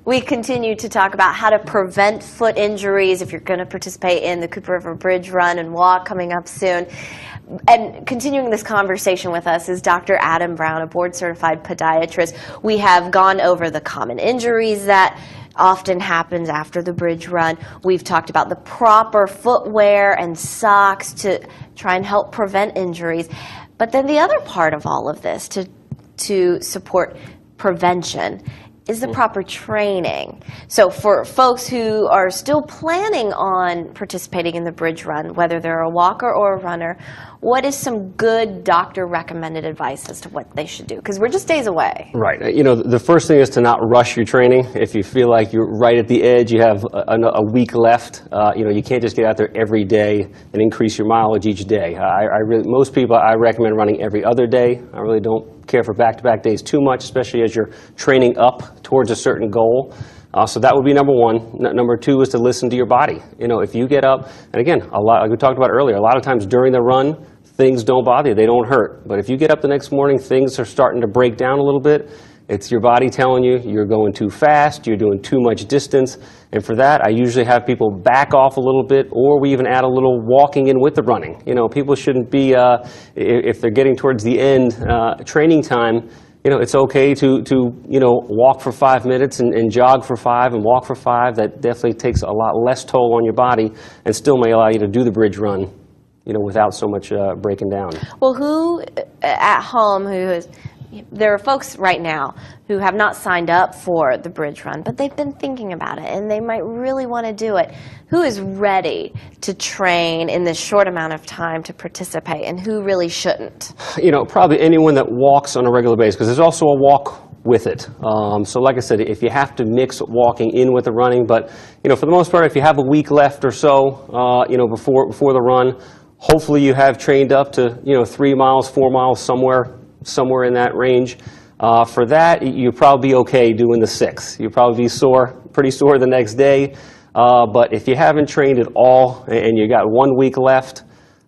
We continue to talk about how to prevent foot injuries if you're going to participate in the Cooper River Bridge Run and Walk coming up soon. And continuing this conversation with us is Dr. Adam Brown, a board-certified podiatrist. We have gone over the common injuries that often happens after the bridge run. We've talked about the proper footwear and socks to try and help prevent injuries. But then the other part of all of this to support prevention is the proper training. So for folks who are still planning on participating in the bridge run, whether they're a walker or a runner, what is some good doctor-recommended advice as to what they should do? Because we're just days away. Right. You know, the first thing is to not rush your training. If you feel like you're right at the edge, you have a week left, you know, you can't just get out there every day and increase your mileage each day. Most people, I recommend running every other day. I really don't care for back-to-back days too much, especially as you're training up towards a certain goal. So that would be number one. Number two is to listen to your body. You know, if you get up, and again, like we talked about earlier, a lot of times during the run, things don't bother you, they don't hurt. But if you get up the next morning, things are starting to break down a little bit. It's your body telling you you're going too fast, you're doing too much distance. And for that, I usually have people back off a little bit, or we even add a little walking in with the running. You know, people shouldn't be, if they're getting towards the end training time, you know, it's okay to you know, walk for 5 minutes and jog for 5 and walk for 5. That definitely takes a lot less toll on your body and still may allow you to do the bridge run, you know, without so much breaking down. Well, who at home there are folks right now who have not signed up for the bridge run, but they've been thinking about it and they might really want to do it. Who is ready to train in this short amount of time to participate, and who really shouldn't? You know, probably anyone that walks on a regular basis, because there's also a walk with it. So like I said, if you have to mix walking in with the running, but you know, for the most part, if you have a week left or so, you know, before the run, hopefully you have trained up to, you know, 3 miles, 4 miles, somewhere in that range. For that, you'll probably be okay doing the 6. You'll probably be pretty sore the next day. But if you haven't trained at all and you got 1 week left,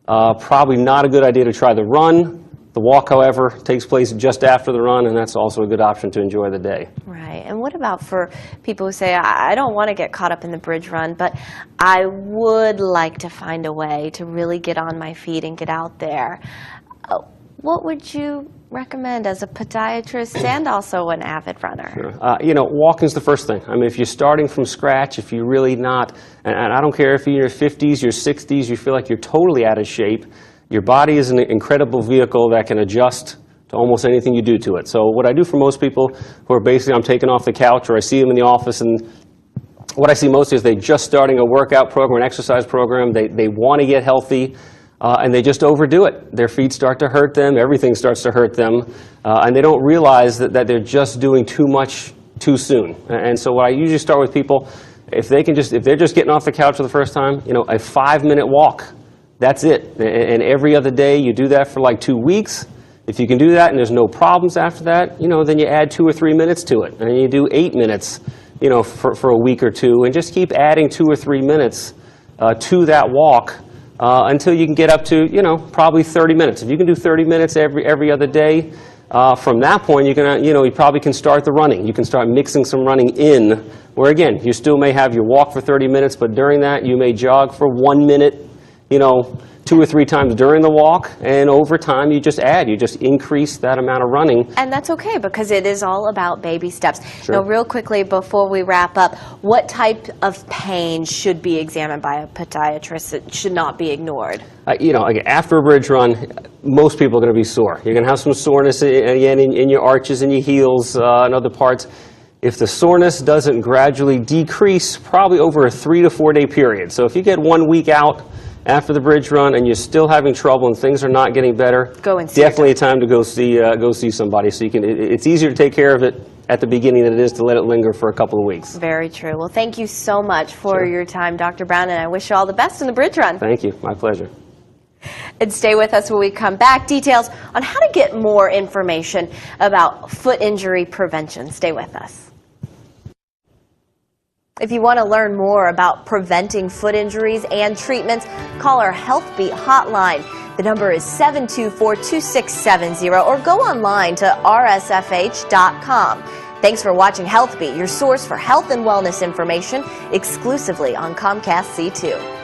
probably not a good idea to try the run. The walk, however, takes place just after the run, and that's also a good option to enjoy the day. Right. And what about for people who say, I don't want to get caught up in the bridge run, but I would like to find a way to really get on my feet and get out there? What would you recommend as a podiatrist and also an avid runner? Sure. You know, walking's the first thing. I mean, if you're starting from scratch, if you're really not, and I don't care if you're in your 50s, your 60s, you feel like you're totally out of shape, your body is an incredible vehicle that can adjust to almost anything you do to it. So what I do for most people who are basically, I'm taken off the couch or I see them in the office, and what I see mostly is they're just starting a workout program, an exercise program, they want to get healthy, and they just overdo it. Their feet start to hurt them, everything starts to hurt them, and they don't realize that they're just doing too much too soon. And so what I usually start with people, if they're just getting off the couch for the first time, you know, a 5-minute walk, that's it. And every other day you do that for like 2 weeks. If you can do that and there's no problems after that, you know, then you add 2 or 3 minutes to it, and you do 8 minutes, you know, for a week or two, and just keep adding 2 or 3 minutes to that walk. Until you can get up to, you know, probably 30 minutes. If you can do 30 minutes every other day, from that point, you probably can start the running. You can start mixing some running in, where again, you still may have your walk for 30 minutes, but during that, you may jog for 1 minute, you know, 2 or 3 times during the walk, and over time you just increase that amount of running. And that's okay, because it is all about baby steps. Sure. Now, real quickly before we wrap up, what type of pain should be examined by a podiatrist that should not be ignored? You know, after a bridge run, most people are going to be sore. You're going to have some soreness again in your arches and your heels and other parts. If the soreness doesn't gradually decrease, probably over a 3 to 4 day period. So if you get 1 week out after the bridge run and you're still having trouble and things are not getting better, definitely a time to go see somebody. So it's easier to take care of it at the beginning than it is to let it linger for a couple of weeks. Very true. Well, thank you so much for your time, Dr. Brown, and I wish you all the best in the bridge run. Thank you. My pleasure. And stay with us when we come back. Details on how to get more information about foot injury prevention. Stay with us. If you want to learn more about preventing foot injuries and treatments, call our HealthBeat hotline. The number is 724-2670, or go online to rsfh.com. Thanks for watching HealthBeat, your source for health and wellness information exclusively on Comcast C2.